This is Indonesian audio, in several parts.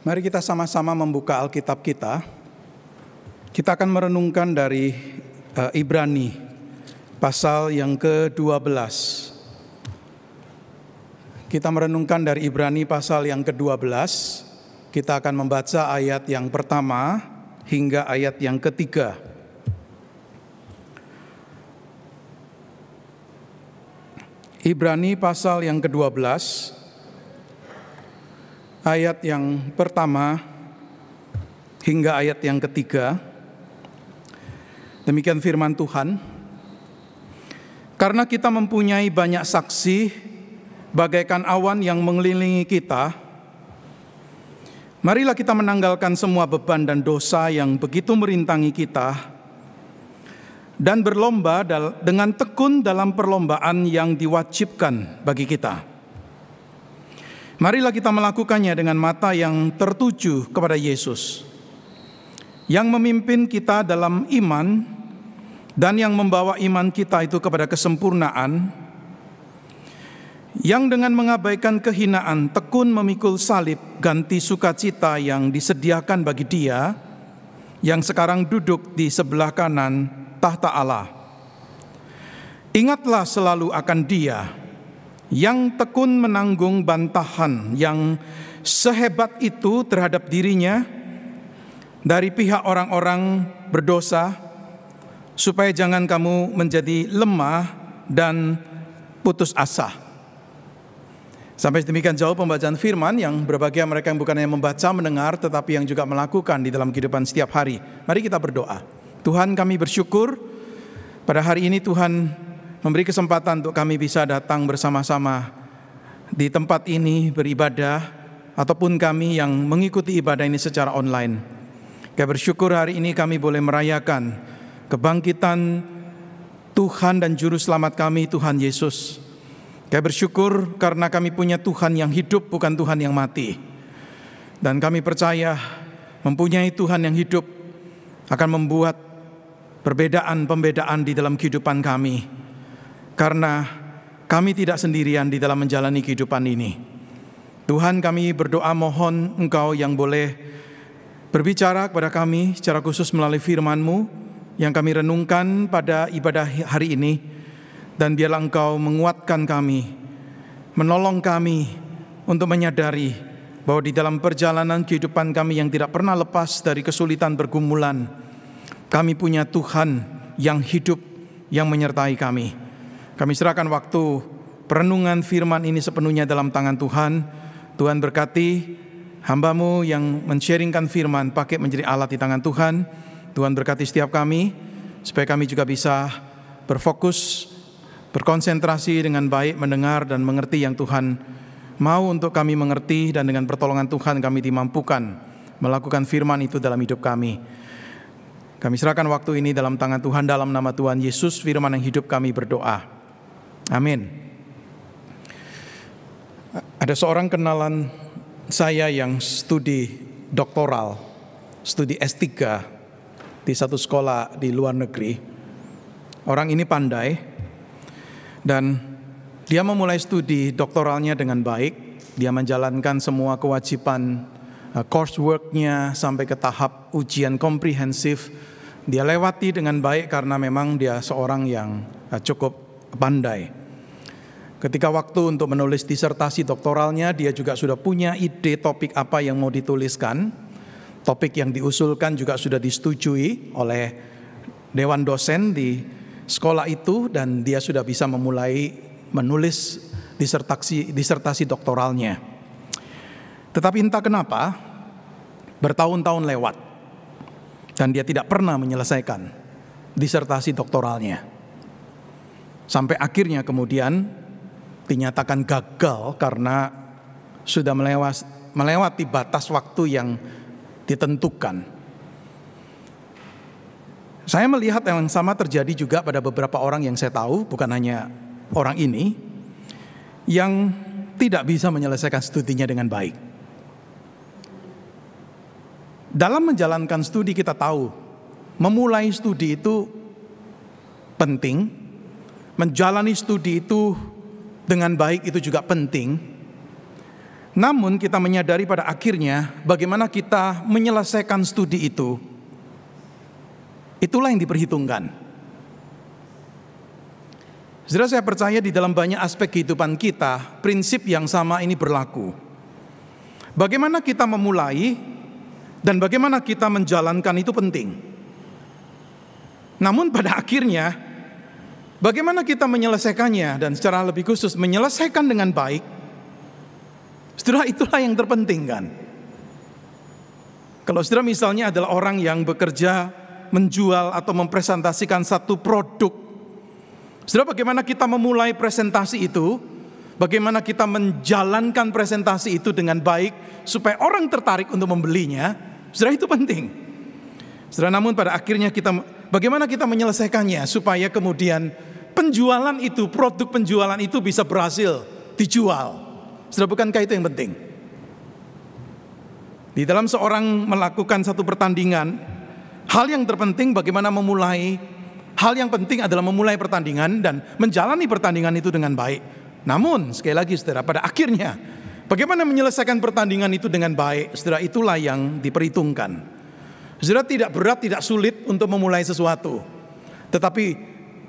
Mari kita sama-sama membuka Alkitab kita. Kita akan merenungkan dari Ibrani pasal yang ke-12. Kita merenungkan dari Ibrani pasal yang ke-12. Kita akan membaca ayat yang pertama hingga ayat yang ketiga. Ibrani pasal yang ke-12, ayat yang pertama hingga ayat yang ketiga. Demikian firman Tuhan. Karena kita mempunyai banyak saksi bagaikan awan yang mengelilingi kita, marilah kita menanggalkan semua beban dan dosa yang begitu merintangi kita, dan berlomba dengan tekun dalam perlombaan yang diwajibkan bagi kita. Marilah kita melakukannya dengan mata yang tertuju kepada Yesus, yang memimpin kita dalam iman dan yang membawa iman kita itu kepada kesempurnaan, yang dengan mengabaikan kehinaan tekun memikul salib ganti sukacita yang disediakan bagi Dia yang sekarang duduk di sebelah kanan tahta Allah. Ingatlah selalu akan Dia yang tekun menanggung bantahan yang sehebat itu terhadap dirinya dari pihak orang-orang berdosa, supaya jangan kamu menjadi lemah dan putus asa. Sampai demikian jauh pembacaan firman yang berbahagia mereka yang bukan hanya membaca, mendengar, tetapi yang juga melakukan di dalam kehidupan setiap hari. Mari kita berdoa. Tuhan, kami bersyukur pada hari ini Tuhan memberi kesempatan untuk kami bisa datang bersama-sama di tempat ini beribadah, ataupun kami yang mengikuti ibadah ini secara online. Kami bersyukur hari ini kami boleh merayakan kebangkitan Tuhan dan Juru Selamat kami, Tuhan Yesus. Kami bersyukur karena kami punya Tuhan yang hidup, bukan Tuhan yang mati. Dan kami percaya mempunyai Tuhan yang hidup akan membuat perbedaan-pembedaan di dalam kehidupan kami. Karena kami tidak sendirian di dalam menjalani kehidupan ini. Tuhan, kami berdoa mohon Engkau yang boleh berbicara kepada kami secara khusus melalui firman-Mu yang kami renungkan pada ibadah hari ini. Dan biarlah Engkau menguatkan kami, menolong kami untuk menyadari bahwa di dalam perjalanan kehidupan kami yang tidak pernah lepas dari kesulitan pergumulan, kami punya Tuhan yang hidup yang menyertai kami. Kami serahkan waktu perenungan firman ini sepenuhnya dalam tangan Tuhan. Tuhan berkati hamba-Mu yang men-sharingkan firman, pakai menjadi alat di tangan Tuhan. Tuhan berkati setiap kami, supaya kami juga bisa berfokus, berkonsentrasi dengan baik, mendengar dan mengerti yang Tuhan mau untuk kami mengerti, dan dengan pertolongan Tuhan kami dimampukan melakukan firman itu dalam hidup kami. Kami serahkan waktu ini dalam tangan Tuhan, dalam nama Tuhan Yesus, firman yang hidup kami berdoa. Amin. Ada seorang kenalan saya yang studi doktoral, studi S3 di satu sekolah di luar negeri. Orang ini pandai dan dia memulai studi doktoralnya dengan baik. Dia menjalankan semua kewajiban coursework-nya sampai ke tahap ujian komprehensif. Dia lewati dengan baik karena memang dia seorang yang cukup pandai. Ketika waktu untuk menulis disertasi doktoralnya, dia juga sudah punya ide topik apa yang mau dituliskan. Topik yang diusulkan juga sudah disetujui oleh dewan dosen di sekolah itu, dan dia sudah bisa memulai menulis disertasi doktoralnya. Tetapi entah kenapa bertahun-tahun lewat dan dia tidak pernah menyelesaikan disertasi doktoralnya. Sampai akhirnya kemudian dinyatakan gagal karena sudah melewati batas waktu yang ditentukan. Saya melihat yang sama terjadi juga pada beberapa orang yang saya tahu, bukan hanya orang ini, yang tidak bisa menyelesaikan studinya dengan baik. Dalam menjalankan studi kita tahu, memulai studi itu penting. Menjalani studi itu dengan baik itu juga penting. Namun kita menyadari pada akhirnya bagaimana kita menyelesaikan studi itu, itulah yang diperhitungkan. Saudara, saya percaya di dalam banyak aspek kehidupan kita, prinsip yang sama ini berlaku. Bagaimana kita memulai dan bagaimana kita menjalankan itu penting. Namun pada akhirnya, bagaimana kita menyelesaikannya dan secara lebih khusus menyelesaikan dengan baik, saudara, itulah yang terpenting kan. Kalau saudara misalnya adalah orang yang bekerja, menjual atau mempresentasikan satu produk, saudara, bagaimana kita memulai presentasi itu, bagaimana kita menjalankan presentasi itu dengan baik supaya orang tertarik untuk membelinya, saudara, itu penting. Saudara, namun pada akhirnya bagaimana kita menyelesaikannya supaya kemudian penjualan itu, produk penjualan itu bisa berhasil dijual. Saudara, bukankah itu yang penting? Di dalam seorang melakukan satu pertandingan, hal yang terpenting bagaimana memulai. Hal yang penting adalah memulai pertandingan dan menjalani pertandingan itu dengan baik. Namun sekali lagi saudara, pada akhirnya bagaimana menyelesaikan pertandingan itu dengan baik, saudara, itulah yang diperhitungkan. Saudara, tidak berat, tidak sulit untuk memulai sesuatu, tetapi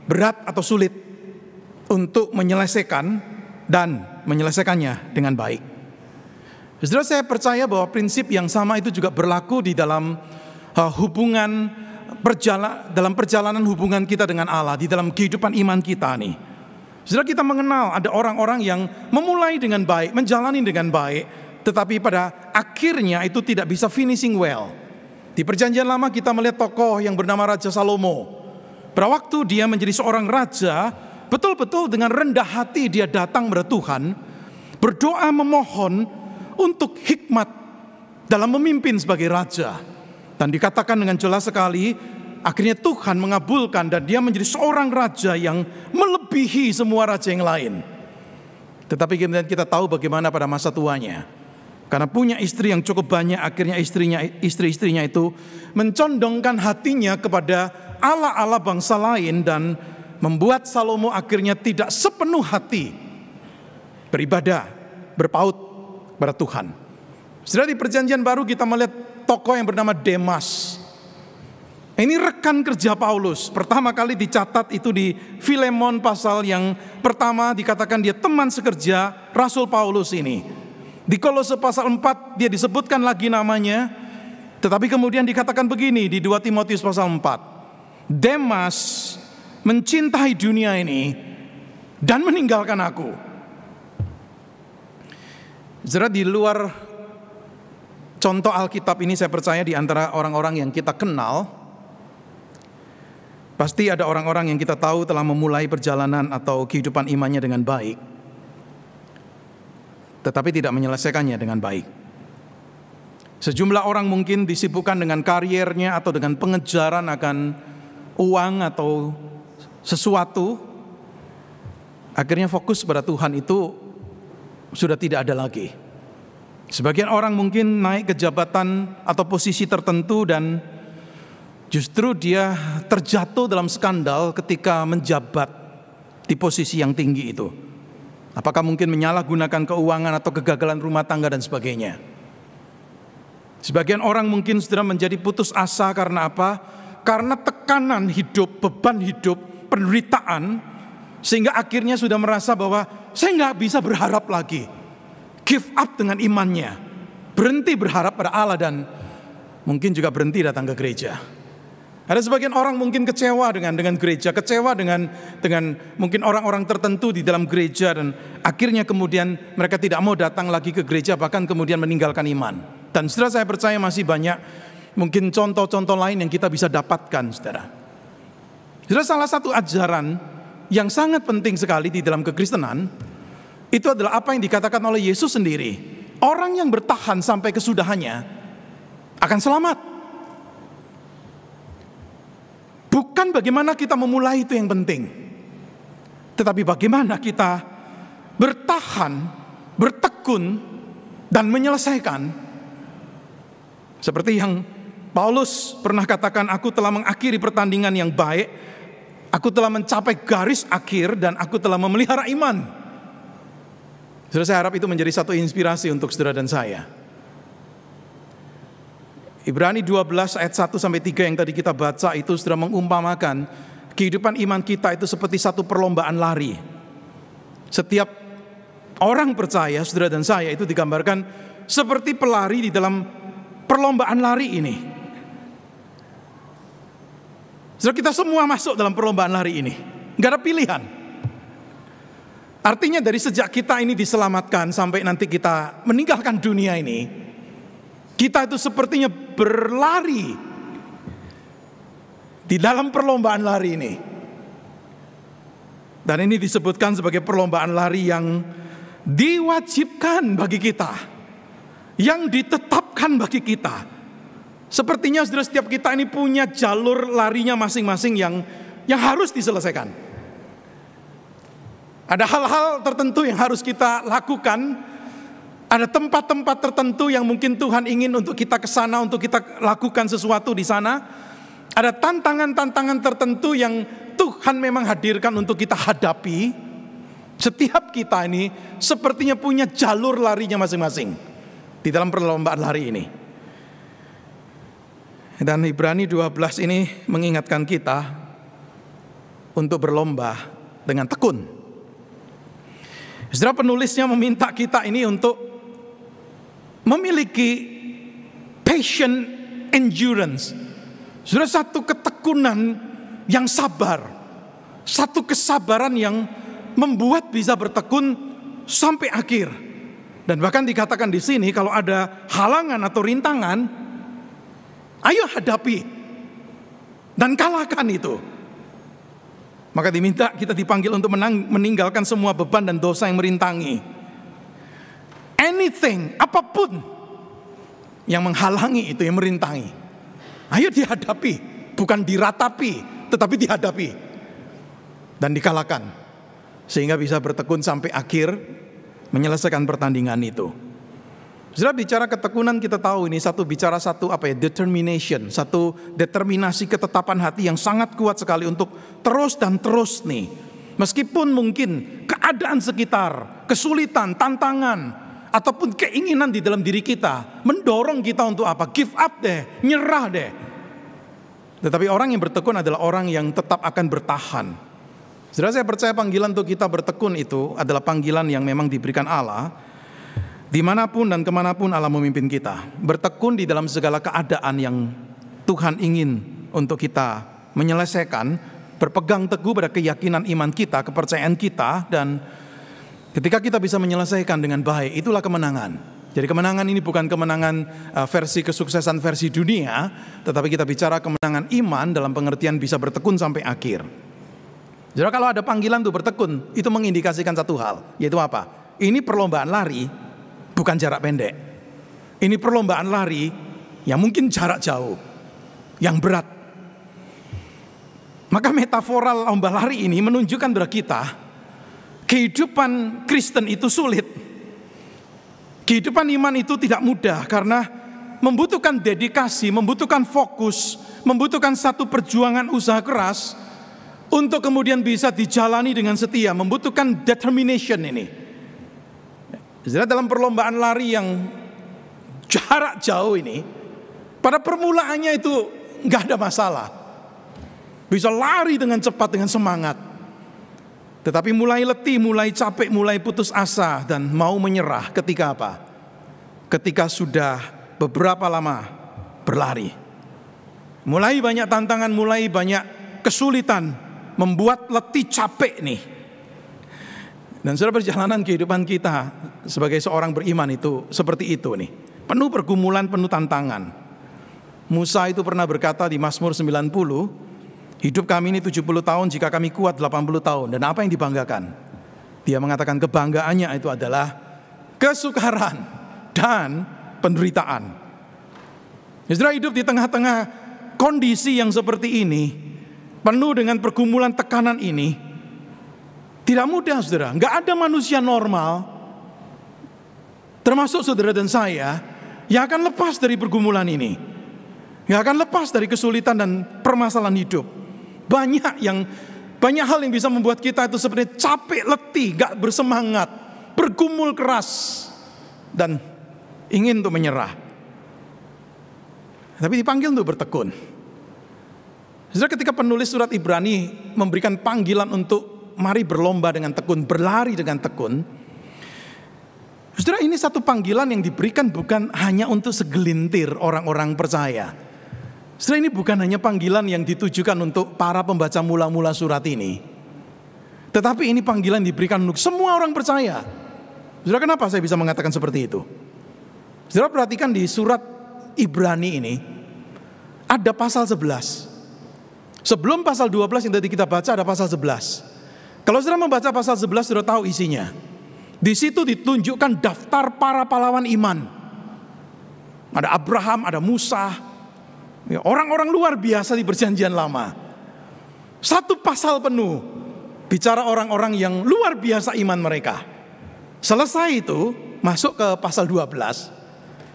berat atau sulit untuk menyelesaikan dan menyelesaikannya dengan baik. Saudara, saya percaya bahwa prinsip yang sama itu juga berlaku di dalam dalam perjalanan hubungan kita dengan Allah, di dalam kehidupan iman kita nih. Saudara, kita mengenal ada orang-orang yang memulai dengan baik, menjalani dengan baik, tetapi pada akhirnya itu tidak bisa finishing well. Di Perjanjian Lama kita melihat tokoh yang bernama Raja Salomo. Pada waktu dia menjadi seorang raja, betul-betul dengan rendah hati dia datang kepada Tuhan, berdoa memohon untuk hikmat dalam memimpin sebagai raja. Dan dikatakan dengan jelas sekali, akhirnya Tuhan mengabulkan dan dia menjadi seorang raja yang melebihi semua raja yang lain. Tetapi kemudian kita tahu bagaimana pada masa tuanya. Karena punya istri yang cukup banyak, akhirnya istri-istrinya itu mencondongkan hatinya kepada Allah-Allah bangsa lain dan membuat Salomo akhirnya tidak sepenuh hati beribadah, berpaut pada Tuhan. Setelah di Perjanjian Baru kita melihat tokoh yang bernama Demas. Ini rekan kerja Paulus. Pertama kali dicatat itu di Filemon pasal yang pertama, dikatakan dia teman sekerja Rasul Paulus ini. Di Kolose pasal 4 dia disebutkan lagi namanya. Tetapi kemudian dikatakan begini di 2 Timotius pasal 4. Demas mencintai dunia ini dan meninggalkan aku. Saudara, di luar contoh Alkitab ini saya percaya di antara orang-orang yang kita kenal, pasti ada orang-orang yang kita tahu telah memulai perjalanan atau kehidupan imannya dengan baik, tetapi tidak menyelesaikannya dengan baik. Sejumlah orang mungkin disibukkan dengan kariernya atau dengan pengejaran akan uang atau sesuatu, akhirnya fokus pada Tuhan itu sudah tidak ada lagi. Sebagian orang mungkin naik ke jabatan atau posisi tertentu dan justru dia terjatuh dalam skandal ketika menjabat di posisi yang tinggi itu. Apakah mungkin menyalahgunakan keuangan atau kegagalan rumah tangga dan sebagainya. Sebagian orang mungkin sudah menjadi putus asa karena apa? Karena tekanan hidup, beban hidup, penderitaan, sehingga akhirnya sudah merasa bahwa saya nggak bisa berharap lagi. Give up dengan imannya, berhenti berharap pada Allah dan mungkin juga berhenti datang ke gereja. Ada sebagian orang mungkin kecewa dengan gereja, kecewa dengan mungkin orang-orang tertentu di dalam gereja dan akhirnya kemudian mereka tidak mau datang lagi ke gereja, bahkan kemudian meninggalkan iman. Dan setelah saya percaya masih banyak mungkin contoh-contoh lain yang kita bisa dapatkan, saudara. Saudara, salah satu ajaran yang sangat penting sekali di dalam kekristenan itu adalah apa yang dikatakan oleh Yesus sendiri. Orang yang bertahan sampai kesudahannya akan selamat. Bukan bagaimana kita memulai itu yang penting, tetapi bagaimana kita bertahan, bertekun, dan menyelesaikan. Seperti yang Paulus pernah katakan, aku telah mengakhiri pertandingan yang baik, aku telah mencapai garis akhir, dan aku telah memelihara iman. Saudara, saya harap itu menjadi satu inspirasi untuk saudara dan saya. Ibrani 12 ayat 1 sampai 3 yang tadi kita baca itu sudah mengumpamakan kehidupan iman kita itu seperti satu perlombaan lari. Setiap orang percaya, saudara dan saya, itu digambarkan seperti pelari di dalam perlombaan lari ini. Saudara, kita semua masuk dalam perlombaan lari ini. Gak ada pilihan. Artinya dari sejak kita ini diselamatkan sampai nanti kita meninggalkan dunia ini, kita itu sepertinya berlari di dalam perlombaan lari ini. Dan ini disebutkan sebagai perlombaan lari yang diwajibkan bagi kita, yang ditetapkan bagi kita. Sepertinya saudara, setiap kita ini punya jalur larinya masing-masing yang harus diselesaikan. Ada hal-hal tertentu yang harus kita lakukan. Ada tempat-tempat tertentu yang mungkin Tuhan ingin untuk kita ke sana, untuk kita lakukan sesuatu di sana. Ada tantangan-tantangan tertentu yang Tuhan memang hadirkan untuk kita hadapi. Setiap kita ini sepertinya punya jalur larinya masing-masing di dalam perlombaan lari ini. Dan Ibrani 12 ini mengingatkan kita untuk berlomba dengan tekun. Saudara, penulisnya meminta kita ini untuk memiliki patient endurance. Saudara, satu ketekunan yang sabar, satu kesabaran yang membuat bisa bertekun sampai akhir. Dan bahkan dikatakan di sini kalau ada halangan atau rintangan, ayo hadapi dan kalahkan itu. Maka diminta kita dipanggil untuk meninggalkan semua beban dan dosa yang merintangi. Anything, apapun yang menghalangi itu, yang merintangi, ayo dihadapi, bukan diratapi, tetapi dihadapi dan dikalahkan, sehingga bisa bertekun sampai akhir menyelesaikan pertandingan itu. Saudara, bicara ketekunan kita tahu ini determination, satu determinasi, ketetapan hati yang sangat kuat sekali untuk terus dan terus nih. Meskipun mungkin keadaan sekitar, kesulitan, tantangan, ataupun keinginan di dalam diri kita mendorong kita untuk apa? Give up deh, nyerah deh. Tetapi orang yang bertekun adalah orang yang tetap akan bertahan. Saudara, saya percaya panggilan untuk kita bertekun itu adalah panggilan yang memang diberikan Allah. Dimanapun dan kemanapun Allah memimpin kita, bertekun di dalam segala keadaan yang Tuhan ingin untuk kita menyelesaikan, berpegang teguh pada keyakinan iman kita, kepercayaan kita, dan ketika kita bisa menyelesaikan dengan baik, itulah kemenangan. Jadi kemenangan ini bukan kemenangan versi kesuksesan versi dunia, tetapi kita bicara kemenangan iman dalam pengertian bisa bertekun sampai akhir. Jadi kalau ada panggilan untuk bertekun, itu mengindikasikan satu hal, yaitu apa? Ini perlombaan lari, bukan jarak pendek. Ini perlombaan lari yang mungkin jarak jauh, yang berat. Maka metaforal lomba lari ini menunjukkan kepada kita, kehidupan Kristen itu sulit. Kehidupan iman itu tidak mudah karena membutuhkan dedikasi, membutuhkan fokus, membutuhkan satu perjuangan usaha keras untuk kemudian bisa dijalani dengan setia, membutuhkan determination ini. Dalam perlombaan lari yang jarak jauh ini, pada permulaannya itu nggak ada masalah, bisa lari dengan cepat, dengan semangat. Tetapi mulai letih, mulai capek, mulai putus asa dan mau menyerah ketika apa? Ketika sudah beberapa lama berlari, mulai banyak tantangan, mulai banyak kesulitan, membuat letih, capek nih. Dan saudara, perjalanan kehidupan kita sebagai seorang beriman itu seperti itu nih. Penuh pergumulan, penuh tantangan. Musa itu pernah berkata di Mazmur 90, hidup kami ini 70 tahun jika kami kuat 80 tahun. Dan apa yang dibanggakan? Dia mengatakan kebanggaannya itu adalah kesukaran dan penderitaan. Saudara, hidup di tengah-tengah kondisi yang seperti ini, penuh dengan pergumulan, tekanan ini, tidak mudah, saudara. Nggak ada manusia normal, termasuk saudara dan saya, yang akan lepas dari pergumulan ini, yang akan lepas dari kesulitan dan permasalahan hidup. Banyak hal yang bisa membuat kita itu seperti capek, letih, nggak bersemangat, bergumul keras, dan ingin untuk menyerah. Tapi dipanggil untuk bertekun. Saudara, ketika penulis surat Ibrani memberikan panggilan untuk mari berlomba dengan tekun, berlari dengan tekun, saudara, ini satu panggilan yang diberikan bukan hanya untuk segelintir orang-orang percaya. Saudara, ini bukan hanya panggilan yang ditujukan untuk para pembaca mula-mula surat ini, tetapi ini panggilan diberikan untuk semua orang percaya. Saudara, kenapa saya bisa mengatakan seperti itu? Saudara, perhatikan di surat Ibrani ini ada pasal 11. Sebelum pasal 12 yang tadi kita baca ada pasal 11. Kalau saudara membaca pasal 11, saudara tahu isinya. Di situ ditunjukkan daftar para pahlawan iman. Ada Abraham, ada Musa, orang-orang luar biasa di Perjanjian Lama. Satu pasal penuh bicara orang-orang yang luar biasa iman mereka. Selesai itu masuk ke pasal 12.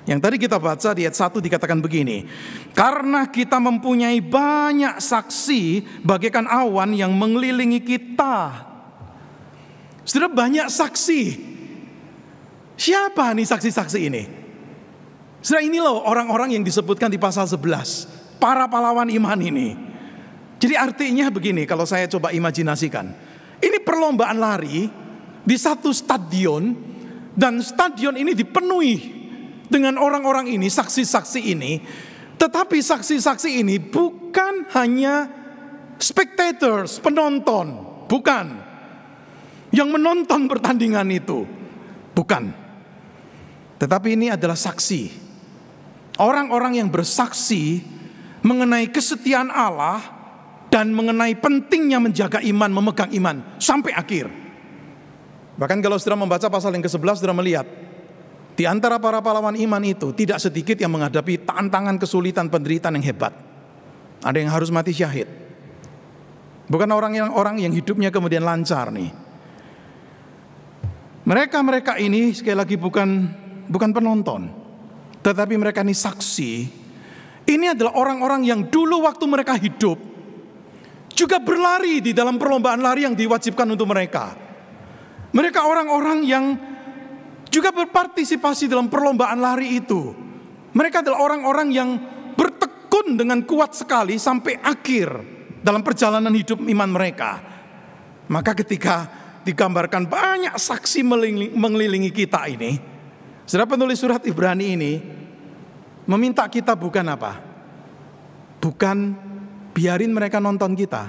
Yang tadi kita baca di ayat 1 dikatakan begini. Karena kita mempunyai banyak saksi bagaikan awan yang mengelilingi kita. Sudah banyak saksi. Siapa nih saksi-saksi ini? Sudah, ini loh orang-orang yang disebutkan di pasal 11. Para pahlawan iman ini. Jadi artinya begini, kalau saya coba imajinasikan. Ini perlombaan lari di satu stadion. Dan stadion ini dipenuhi dengan orang-orang ini, saksi-saksi ini. Tetapi saksi-saksi ini bukan hanya spectators, penonton. Bukan. Yang menonton pertandingan itu. Bukan. Tetapi ini adalah saksi. Orang-orang yang bersaksi mengenai kesetiaan Allah dan mengenai pentingnya menjaga iman, memegang iman sampai akhir. Bahkan kalau saudara membaca pasal yang ke-11, saudara melihat di antara para pahlawan iman itu tidak sedikit yang menghadapi tantangan, kesulitan, penderitaan yang hebat. Ada yang harus mati syahid. Bukan orang yang hidupnya kemudian lancar nih. Mereka ini sekali lagi bukan penonton, tetapi mereka ini saksi. Ini adalah orang-orang yang dulu waktu mereka hidup juga berlari di dalam perlombaan lari yang diwajibkan untuk mereka. Mereka orang-orang yang juga berpartisipasi dalam perlombaan lari itu. Mereka adalah orang-orang yang bertekun dengan kuat sekali sampai akhir dalam perjalanan hidup iman mereka. Maka ketika digambarkan banyak saksi mengelilingi kita ini, saudara, penulis surat Ibrani ini meminta kita bukan apa? Bukan biarin mereka nonton kita,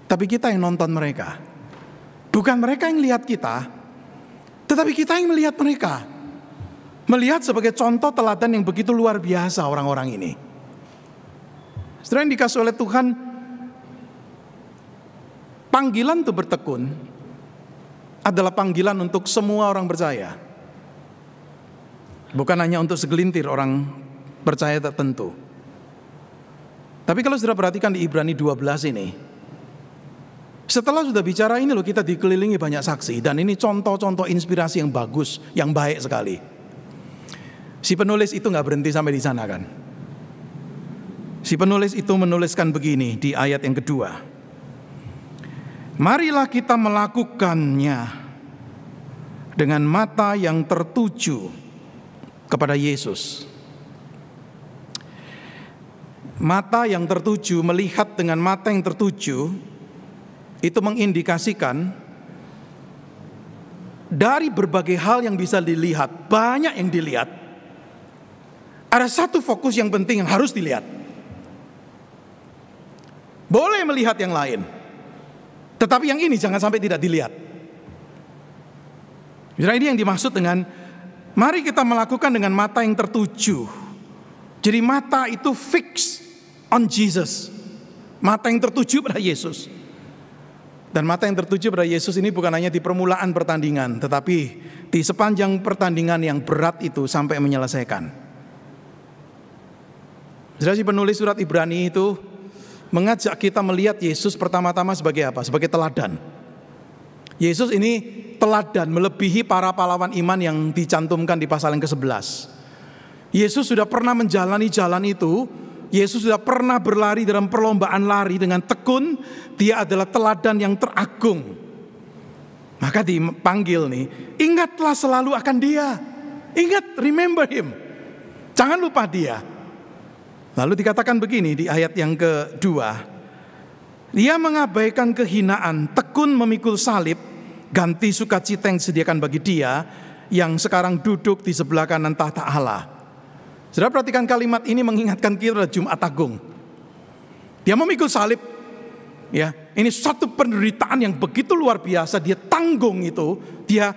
tapi kita yang nonton mereka. Bukan mereka yang lihat kita, tetapi kita yang melihat mereka. Melihat sebagai contoh teladan yang begitu luar biasa orang-orang ini. Saudara yang dikasih oleh Tuhan, panggilan untuk bertekun adalah panggilan untuk semua orang percaya. Bukan hanya untuk segelintir orang percaya tertentu. Tapi kalau saudara perhatikan di Ibrani 12 ini, setelah sudah bicara ini loh, kita dikelilingi banyak saksi. Dan ini contoh-contoh inspirasi yang bagus, yang baik sekali. Si penulis itu gak berhenti sampai di sana kan. Si penulis itu menuliskan begini di ayat yang kedua. Marilah kita melakukannya dengan mata yang tertuju kepada Yesus. Mata yang tertuju, melihat dengan mata yang tertuju, itu mengindikasikan dari berbagai hal yang bisa dilihat, banyak yang dilihat, ada satu fokus yang penting yang harus dilihat. Boleh melihat yang lain, tetapi yang ini jangan sampai tidak dilihat. Jadi ini yang dimaksud dengan mari kita melakukan dengan mata yang tertuju. Jadi mata itu fix on Jesus. Mata yang tertuju pada Yesus. Dan mata yang tertuju pada Yesus ini bukan hanya di permulaan pertandingan, tetapi di sepanjang pertandingan yang berat itu sampai menyelesaikan. Jadi penulis surat Ibrani itu mengajak kita melihat Yesus pertama-tama sebagai apa? Sebagai teladan. Yesus ini teladan melebihi para pahlawan iman yang dicantumkan di pasal yang ke-11. Yesus sudah pernah menjalani jalan itu. Yesus sudah pernah berlari dalam perlombaan lari dengan tekun. Dia adalah teladan yang teragung. Maka dipanggil nih, ingatlah selalu akan dia. Ingat, remember him. Jangan lupa dia. Lalu dikatakan begini di ayat yang kedua, dia mengabaikan kehinaan, tekun memikul salib, ganti sukacita yang disediakan bagi dia yang sekarang duduk di sebelah kanan tahta Allah. Saudara perhatikan kalimat ini mengingatkan kita Jumat Agung. Dia memikul salib. Ya, ini satu penderitaan yang begitu luar biasa. Dia tanggung itu, dia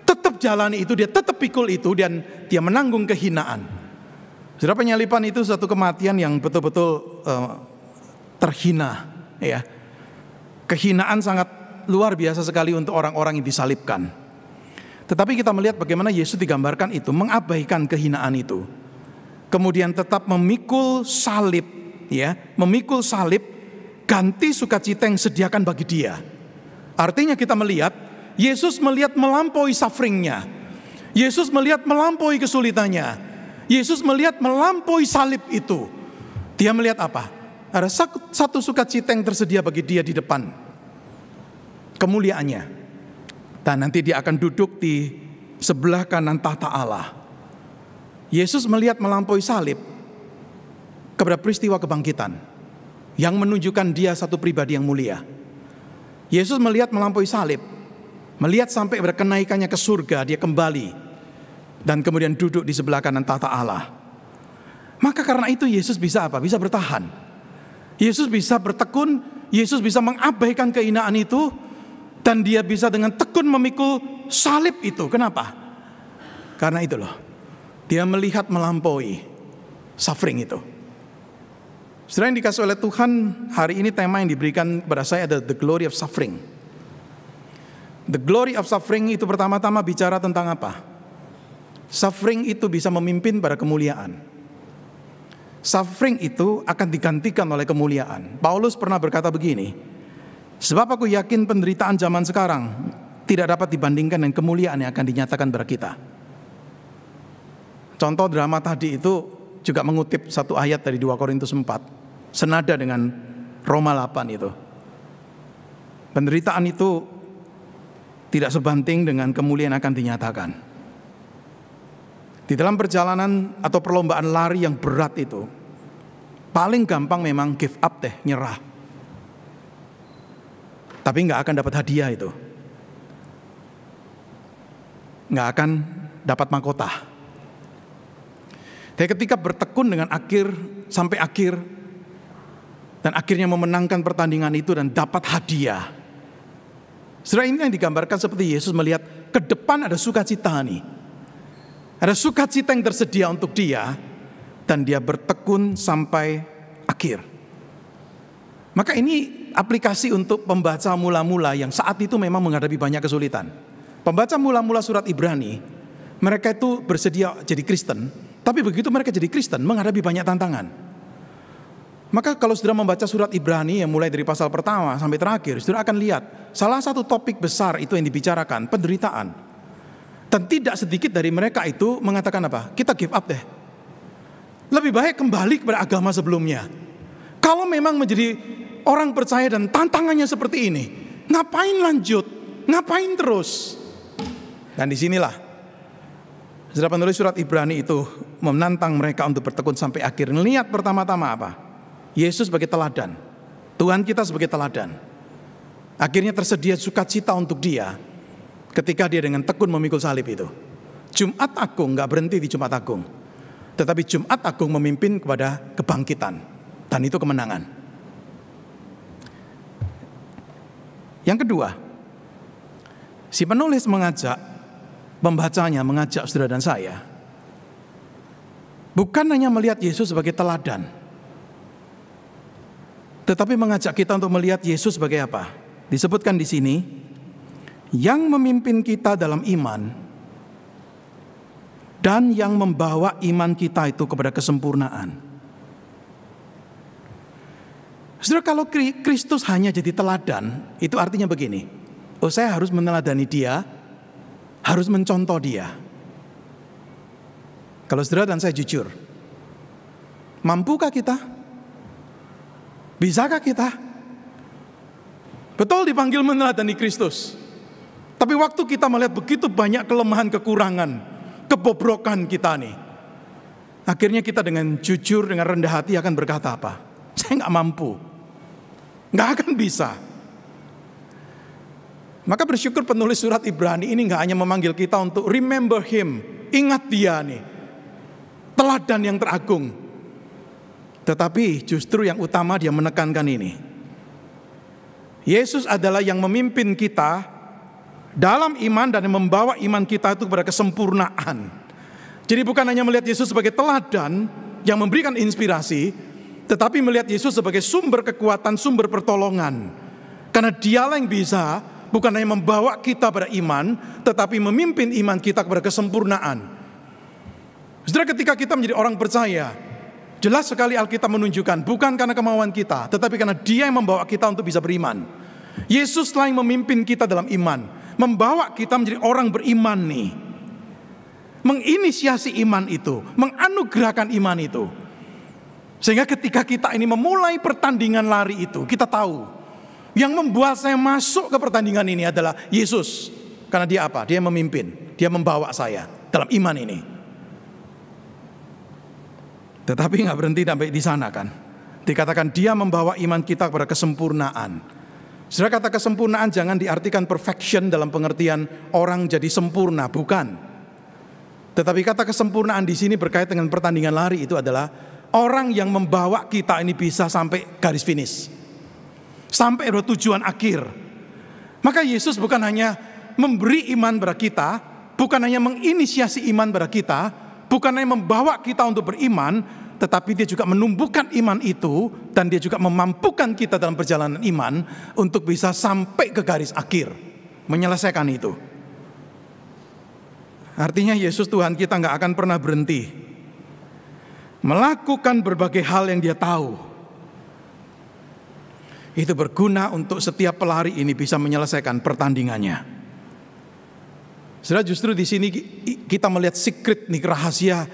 tetap jalani itu, dia tetap pikul itu, dan dia menanggung kehinaan. Saudara, penyaliban itu satu kematian yang betul-betul terhina. Ya, kehinaan sangat luar biasa sekali untuk orang-orang yang disalibkan. Tetapi kita melihat bagaimana Yesus digambarkan itu mengabaikan kehinaan itu, kemudian tetap memikul salib, ya, memikul salib, ganti sukacita yang disediakan bagi dia. Artinya kita melihat Yesus melihat melampaui sufferingnya, Yesus melihat melampaui kesulitannya, Yesus melihat melampaui salib itu. Dia melihat apa? Ada satu sukacita yang tersedia bagi dia di depan, kemuliaannya. Dan nanti dia akan duduk di sebelah kanan tahta Allah. Yesus melihat melampaui salib kepada peristiwa kebangkitan yang menunjukkan dia satu pribadi yang mulia. Yesus melihat melampaui salib, melihat sampai berkenaikannya ke surga, dia kembali dan kemudian duduk di sebelah kanan tahta Allah. Maka karena itu Yesus bisa apa? Bisa bertahan. Yesus bisa bertekun, Yesus bisa mengabaikan kehinaan itu, dan dia bisa dengan tekun memikul salib itu. Kenapa? Karena itu loh, dia melihat melampaui suffering itu. Saudara yang dikasih oleh Tuhan, hari ini tema yang diberikan kepada saya adalah the glory of suffering. The glory of suffering itu pertama-tama bicara tentang apa? Suffering itu bisa memimpin pada kemuliaan. Suffering itu akan digantikan oleh kemuliaan. Paulus pernah berkata begini, sebab aku yakin penderitaan zaman sekarang tidak dapat dibandingkan dengan kemuliaan yang akan dinyatakan kepada kita. Contoh drama tadi itu juga mengutip satu ayat dari 2 Korintus 4, senada dengan Roma 8 itu. Penderitaan itu tidak sebanding dengan kemuliaan yang akan dinyatakan. Di dalam perjalanan atau perlombaan lari yang berat itu, paling gampang memang give up deh, nyerah. Tapi nggak akan dapat hadiah itu, nggak akan dapat mahkota. Tapi ketika bertekun dengan akhir sampai akhir, dan akhirnya memenangkan pertandingan itu dan dapat hadiah. Saudara, ini yang digambarkan seperti Yesus melihat ke depan ada sukacita nih. Ada sukacita yang tersedia untuk dia, dan dia bertekun sampai akhir. Maka ini aplikasi untuk pembaca mula-mula yang saat itu memang menghadapi banyak kesulitan. Pembaca mula-mula surat Ibrani, mereka itu bersedia jadi Kristen, tapi begitu mereka jadi Kristen menghadapi banyak tantangan. Maka kalau saudara membaca surat Ibrani yang mulai dari pasal pertama sampai terakhir, saudara akan lihat salah satu topik besar itu yang dibicarakan, penderitaan. Dan tidak sedikit dari mereka itu mengatakan apa? Kita give up deh. Lebih baik kembali kepada agama sebelumnya. Kalau memang menjadi orang percaya dan tantangannya seperti ini, ngapain lanjut? Ngapain terus? Dan disinilah saudara penulis surat Ibrani itu menantang mereka untuk bertekun sampai akhir. Lihat pertama-tama apa? Yesus sebagai teladan, Tuhan kita sebagai teladan. Akhirnya tersedia sukacita untuk dia ketika dia dengan tekun memikul salib itu. Jumat Agung gak berhenti di Jumat Agung, tetapi Jumat Agung memimpin kepada kebangkitan, dan itu kemenangan. Yang kedua, si penulis mengajak pembacanya, mengajak saudara dan saya, bukan hanya melihat Yesus sebagai teladan, tetapi mengajak kita untuk melihat Yesus sebagai apa? Disebutkan di sini, yang memimpin kita dalam iman dan yang membawa iman kita itu kepada kesempurnaan. Saudara, kalau Kristus hanya jadi teladan, itu artinya begini, oh saya harus meneladani dia, harus mencontoh dia. Kalau saudara dan saya jujur, mampukah kita? Bisakah kita? Betul dipanggil meneladani Kristus. Tapi waktu kita melihat begitu banyak kelemahan, kekurangan, kebobrokan kita nih, akhirnya kita dengan jujur, dengan rendah hati akan berkata apa? Saya nggak mampu, nggak akan bisa. Maka bersyukur penulis surat Ibrani ini nggak hanya memanggil kita untuk remember him, ingat dia nih, teladan yang teragung. Tetapi justru yang utama dia menekankan ini. Yesus adalah yang memimpin kita dalam iman dan yang membawa iman kita itu kepada kesempurnaan. Jadi bukan hanya melihat Yesus sebagai teladan yang memberikan inspirasi, tetapi melihat Yesus sebagai sumber kekuatan, sumber pertolongan. Karena dialah yang bisa bukan hanya membawa kita pada iman, tetapi memimpin iman kita kepada kesempurnaan. Saudara, ketika kita menjadi orang percaya, jelas sekali Alkitab menunjukkan bukan karena kemauan kita, tetapi karena Dia yang membawa kita untuk bisa beriman. Yesuslah yang memimpin kita dalam iman, membawa kita menjadi orang beriman nih, menginisiasi iman itu, menganugerahkan iman itu. Sehingga ketika kita ini memulai pertandingan lari itu, kita tahu yang membuat saya masuk ke pertandingan ini adalah Yesus. Karena Dia apa? Dia memimpin, Dia membawa saya dalam iman ini. Tetapi nggak berhenti sampai di sana kan. Dikatakan Dia membawa iman kita kepada kesempurnaan. Saudara, kata kesempurnaan jangan diartikan perfection dalam pengertian orang jadi sempurna, bukan. Tetapi kata kesempurnaan di sini berkaitan dengan pertandingan lari itu adalah orang yang membawa kita ini bisa sampai garis finish, sampai tujuan akhir. Maka Yesus bukan hanya memberi iman pada kita, bukan hanya menginisiasi iman pada kita, bukan hanya membawa kita untuk beriman, tetapi Dia juga menumbuhkan iman itu, dan Dia juga memampukan kita dalam perjalanan iman untuk bisa sampai ke garis akhir, menyelesaikan itu. Artinya Yesus Tuhan kita gak akan pernah berhenti melakukan berbagai hal yang Dia tahu. Itu berguna untuk setiap pelari ini bisa menyelesaikan pertandingannya. Saudara, justru di sini kita melihat secret nih, rahasia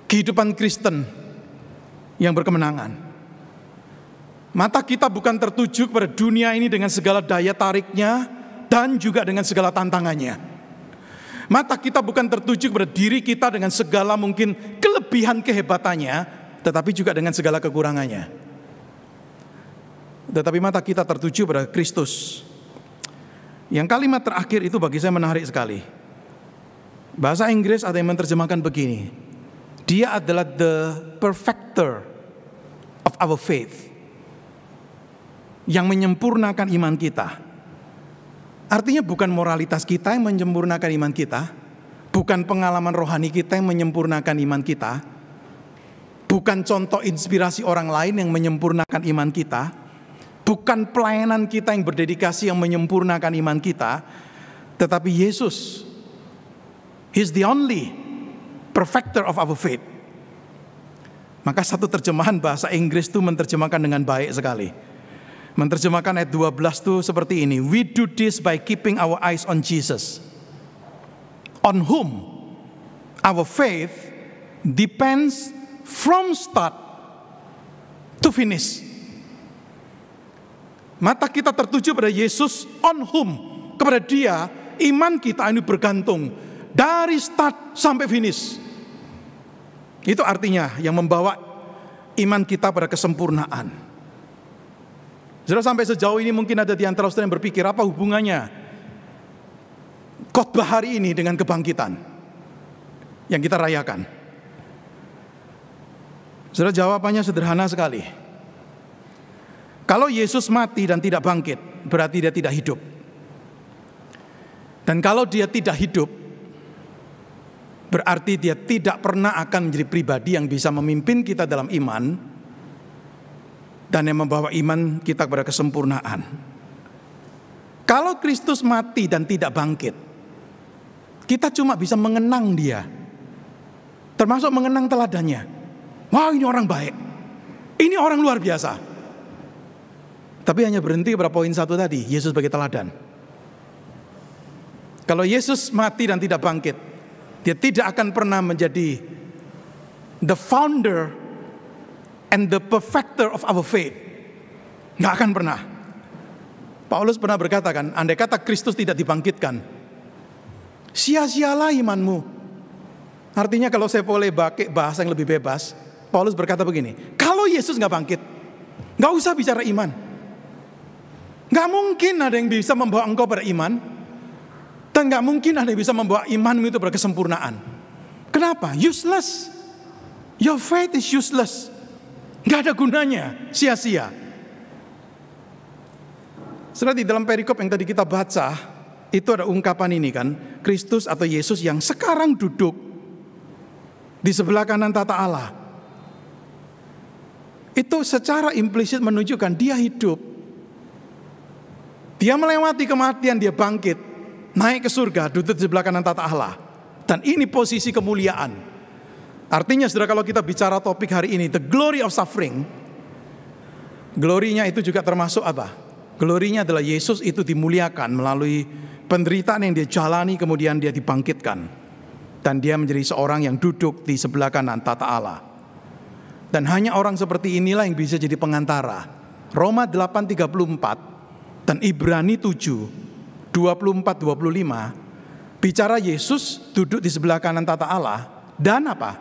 kehidupan Kristen yang berkemenangan. Mata kita bukan tertuju kepada dunia ini dengan segala daya tariknya dan juga dengan segala tantangannya. Mata kita bukan tertuju kepada diri kita dengan segala mungkin kelebihan kehebatannya, tetapi juga dengan segala kekurangannya. Tetapi mata kita tertuju pada Kristus. Yang kalimat terakhir itu bagi saya menarik sekali. Bahasa Inggris ada yang menerjemahkan begini: Dia adalah the perfecter of our faith, yang menyempurnakan iman kita. Artinya bukan moralitas kita yang menyempurnakan iman kita, bukan pengalaman rohani kita yang menyempurnakan iman kita, bukan contoh inspirasi orang lain yang menyempurnakan iman kita, bukan pelayanan kita yang berdedikasi yang menyempurnakan iman kita, tetapi Yesus, He's the only perfecter of our faith. Maka satu terjemahan bahasa Inggris itu menerjemahkan dengan baik sekali. Menerjemahkan ayat 12 itu seperti ini: We do this by keeping our eyes on Jesus, on whom our faith depends from start to finish. Mata kita tertuju pada Yesus, on whom, kepada Dia iman kita ini bergantung dari start sampai finish. Itu artinya yang membawa iman kita pada kesempurnaan. Saudara, sampai sejauh ini mungkin ada di antara saudara yang berpikir, apa hubungannya khotbah hari ini dengan kebangkitan yang kita rayakan? Saudara, jawabannya sederhana sekali. Kalau Yesus mati dan tidak bangkit, berarti Dia tidak hidup. Dan kalau Dia tidak hidup, berarti Dia tidak pernah akan menjadi pribadi yang bisa memimpin kita dalam iman dan yang membawa iman kita kepada kesempurnaan. Kalau Kristus mati dan tidak bangkit, kita cuma bisa mengenang Dia, termasuk mengenang teladannya. Wah, ini orang baik, ini orang luar biasa. Tapi hanya berhenti pada poin satu tadi, Yesus sebagai teladan. Kalau Yesus mati dan tidak bangkit, Dia tidak akan pernah menjadi the founder and the perfecter of our faith. Nggak akan pernah. Paulus pernah berkata kan, andai kata Kristus tidak dibangkitkan, sia-sialah imanmu. Artinya kalau saya boleh pakai bahasa yang lebih bebas, Paulus berkata begini, kalau Yesus gak bangkit, gak usah bicara iman. Gak mungkin ada yang bisa membawa engkau pada iman, dan gak mungkin ada yang bisa membawa imanmu itu berkesempurnaan. Kenapa? Useless. Your faith is useless. Gak ada gunanya, sia-sia. Setelah di dalam perikop yang tadi kita baca, itu ada ungkapan ini kan, Kristus atau Yesus yang sekarang duduk di sebelah kanan tata Allah. Itu secara implisit menunjukkan dia hidup. Dia melewati kematian, dia bangkit, naik ke surga, duduk di sebelah kanan tata Allah. Dan ini posisi kemuliaan. Artinya saudara, kalau kita bicara topik hari ini, the glory of suffering, glorinya itu juga termasuk apa? Glorinya adalah Yesus itu dimuliakan melalui penderitaan yang dia jalani, kemudian dia dibangkitkan. Dan dia menjadi seorang yang duduk di sebelah kanan tata Allah. Dan hanya orang seperti inilah yang bisa jadi pengantara. Roma 8:34 dan Ibrani 7:24-25 bicara Yesus duduk di sebelah kanan tata Allah dan apa?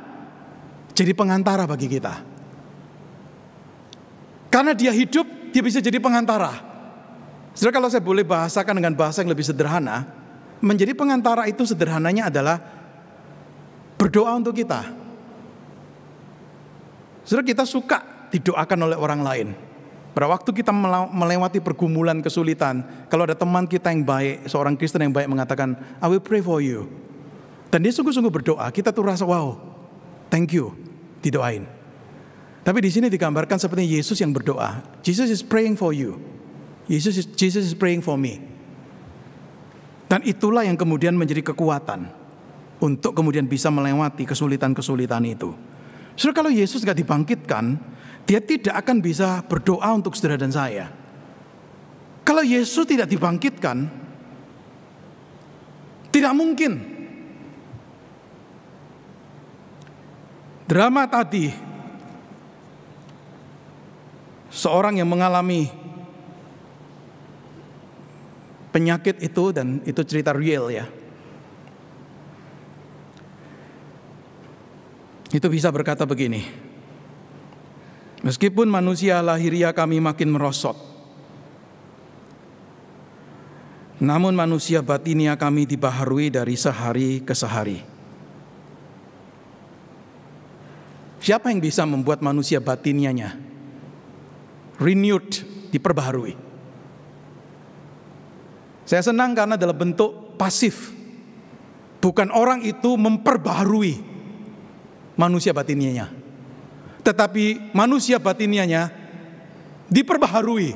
Jadi pengantara bagi kita. Karena dia hidup, dia bisa jadi pengantara. Saudara, kalau saya boleh bahasakan dengan bahasa yang lebih sederhana, menjadi pengantara itu sederhananya adalah berdoa untuk kita. Saudara, kita suka didoakan oleh orang lain. Pada waktu kita melewati pergumulan, kesulitan, kalau ada teman kita yang baik, seorang Kristen yang baik mengatakan, I will pray for you. Dan dia sungguh-sungguh berdoa, kita tuh rasa wow, thank you, didoain. Tapi di sini digambarkan seperti Yesus yang berdoa. Jesus is praying for you. Jesus is praying for me. Dan itulah yang kemudian menjadi kekuatan untuk kemudian bisa melewati kesulitan-kesulitan itu. Saudara, kalau Yesus gak dibangkitkan, dia tidak akan bisa berdoa untuk saudara dan saya. Kalau Yesus tidak dibangkitkan, tidak mungkin. Drama tadi, seorang yang mengalami penyakit itu, dan itu cerita real ya. Itu bisa berkata begini, meskipun manusia lahiriah kami makin merosot, namun manusia batinia kami dibaharui dari sehari ke sehari. Siapa yang bisa membuat manusia batinianya renewed, diperbaharui? Saya senang karena dalam bentuk pasif. Bukan orang itu memperbaharui manusia batinianya, tetapi manusia batinianya diperbaharui.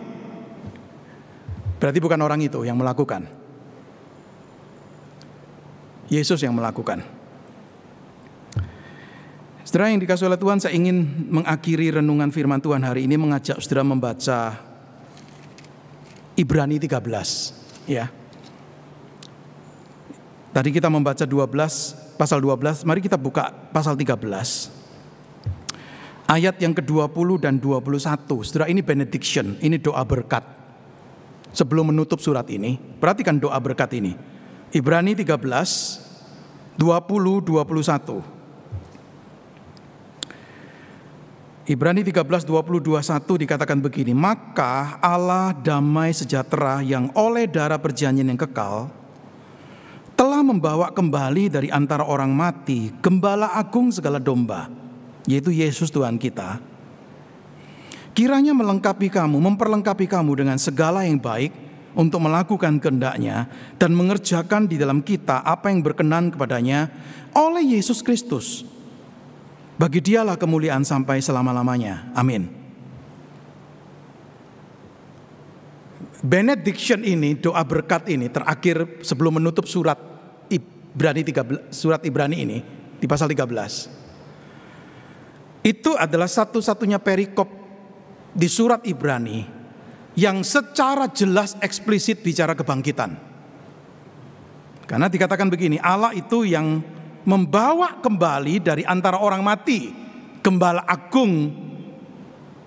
Berarti bukan orang itu yang melakukan, Yesus yang melakukan. Saudara yang dikasihi oleh Tuhan, saya ingin mengakhiri renungan firman Tuhan hari ini mengajak saudara membaca Ibrani 13. Ya. Tadi kita membaca pasal 12, mari kita buka pasal 13. Ayat yang ke-20 dan 21. Saudara, ini benediction, ini doa berkat. Sebelum menutup surat ini, perhatikan doa berkat ini. Ibrani 13, 20-21. Ibrani 13, 20-21 dikatakan begini, maka Allah damai sejahtera yang oleh darah perjanjian yang kekal telah membawa kembali dari antara orang mati Gembala Agung segala domba, yaitu Yesus Tuhan kita. Kiranya memperlengkapi kamu dengan segala yang baik untuk melakukan kehendak-Nya dan mengerjakan di dalam kita apa yang berkenan kepadanya oleh Yesus Kristus. Bagi Dialah kemuliaan sampai selama-lamanya. Amin. Benediction ini, doa berkat ini terakhir sebelum menutup surat Ibrani ini di pasal 13. Itu adalah satu-satunya perikop di surat Ibrani yang secara jelas eksplisit bicara kebangkitan. Karena dikatakan begini, Allah itu yang membawa kembali dari antara orang mati Gembala Agung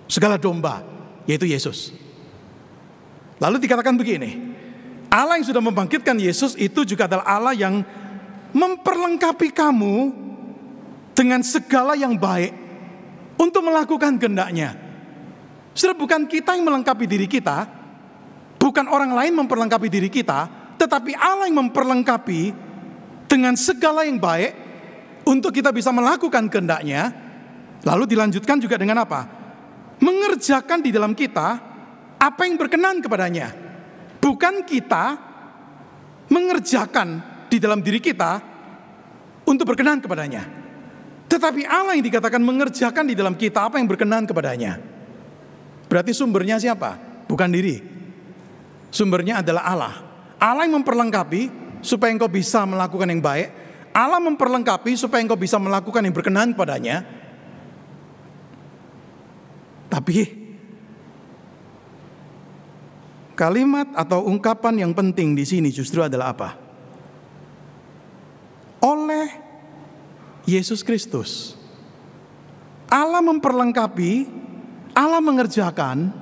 segala domba, yaitu Yesus. Lalu dikatakan begini, Allah yang sudah membangkitkan Yesus itu juga adalah Allah yang memperlengkapi kamu dengan segala yang baik untuk melakukan kehendak-Nya. Saudara, bukan kita yang melengkapi diri kita, bukan orang lain memperlengkapi diri kita, tetapi Allah yang memperlengkapi dengan segala yang baik untuk kita bisa melakukan kehendak-Nya. Lalu dilanjutkan juga dengan apa? Mengerjakan di dalam kita apa yang berkenan kepadanya. Bukan kita mengerjakan di dalam diri kita untuk berkenan kepadanya, tetapi Allah yang dikatakan mengerjakan di dalam kita apa yang berkenan kepadanya. Berarti sumbernya siapa? Bukan diri. Sumbernya adalah Allah. Allah yang memperlengkapi supaya engkau bisa melakukan yang baik. Allah memperlengkapi supaya engkau bisa melakukan yang berkenan kepadanya. Tapi kalimat atau ungkapan yang penting di sini justru adalah apa? Oleh Yesus Kristus. Allah memperlengkapi, Allah mengerjakan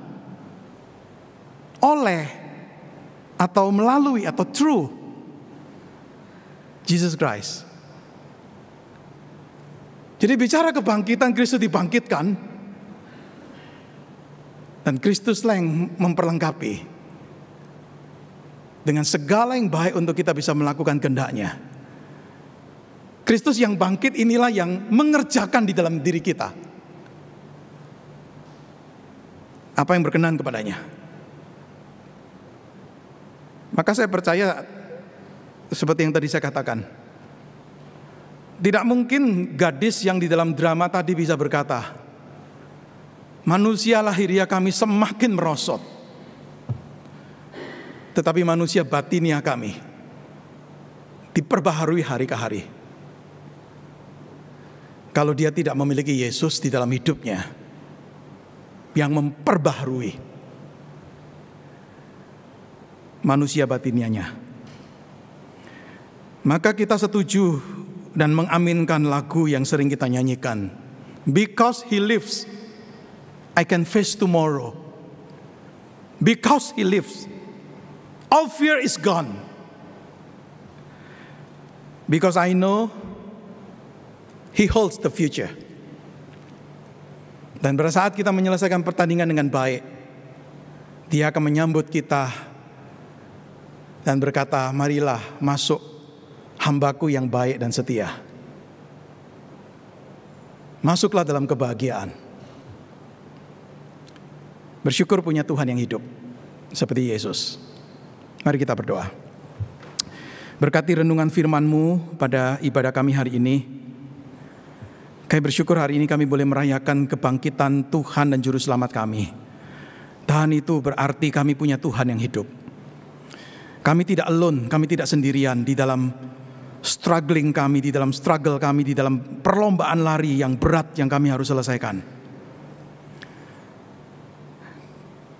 oleh atau melalui atau through Jesus Christ. Jadi bicara kebangkitan, Kristus dibangkitkan dan Kristuslah yang memperlengkapi dengan segala yang baik untuk kita bisa melakukan kehendak-Nya. Kristus yang bangkit inilah yang mengerjakan di dalam diri kita apa yang berkenan kepadanya. Maka saya percaya seperti yang tadi saya katakan, tidak mungkin gadis yang di dalam drama tadi bisa berkata, manusia lahiriah kami semakin merosot, tetapi manusia batiniah kami diperbaharui hari ke hari. Kalau dia tidak memiliki Yesus di dalam hidupnya yang memperbaharui manusia batiniahnya, maka kita setuju dan mengaminkan lagu yang sering kita nyanyikan, because He lives, I can face tomorrow. Because He lives, all fear is gone. Because I know He holds the future. Dan pada saat kita menyelesaikan pertandingan dengan baik, Dia akan menyambut kita dan berkata, marilah masuk hambaku yang baik dan setia. Masuklah dalam kebahagiaan. Bersyukur punya Tuhan yang hidup seperti Yesus. Mari kita berdoa. Berkati renungan firman-Mu pada ibadah kami hari ini. Kami bersyukur hari ini kami boleh merayakan kebangkitan Tuhan dan Juru Selamat kami. Dan itu berarti kami punya Tuhan yang hidup. Kami tidak alone, kami tidak sendirian di dalam struggling kami, di dalam struggle kami, di dalam perlombaan lari yang berat yang kami harus selesaikan.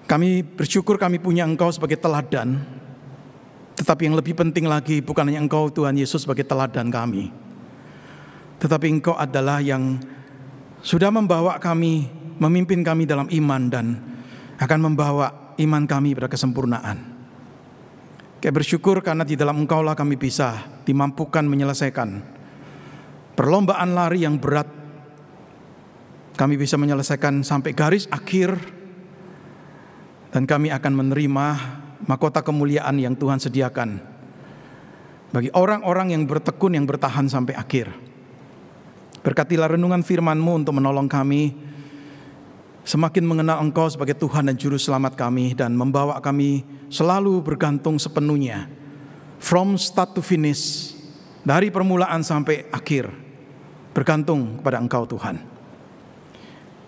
Kami bersyukur kami punya Engkau sebagai teladan. Tetapi yang lebih penting lagi bukan hanya Engkau Tuhan Yesus sebagai teladan kami, tetapi Engkau adalah yang sudah membawa kami, memimpin kami dalam iman dan akan membawa iman kami pada kesempurnaan. Kami bersyukur karena di dalam Engkau lah kami bisa dimampukan menyelesaikan perlombaan lari yang berat. Kami bisa menyelesaikan sampai garis akhir dan kami akan menerima mahkota kemuliaan yang Tuhan sediakan bagi orang-orang yang bertekun, yang bertahan sampai akhir. Berkatilah renungan firman-Mu untuk menolong kami semakin mengenal Engkau sebagai Tuhan dan Juru Selamat kami, dan membawa kami selalu bergantung sepenuhnya from start to finish, dari permulaan sampai akhir, bergantung kepada Engkau Tuhan.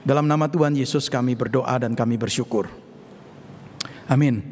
Dalam nama Tuhan Yesus kami berdoa dan kami bersyukur. Amin.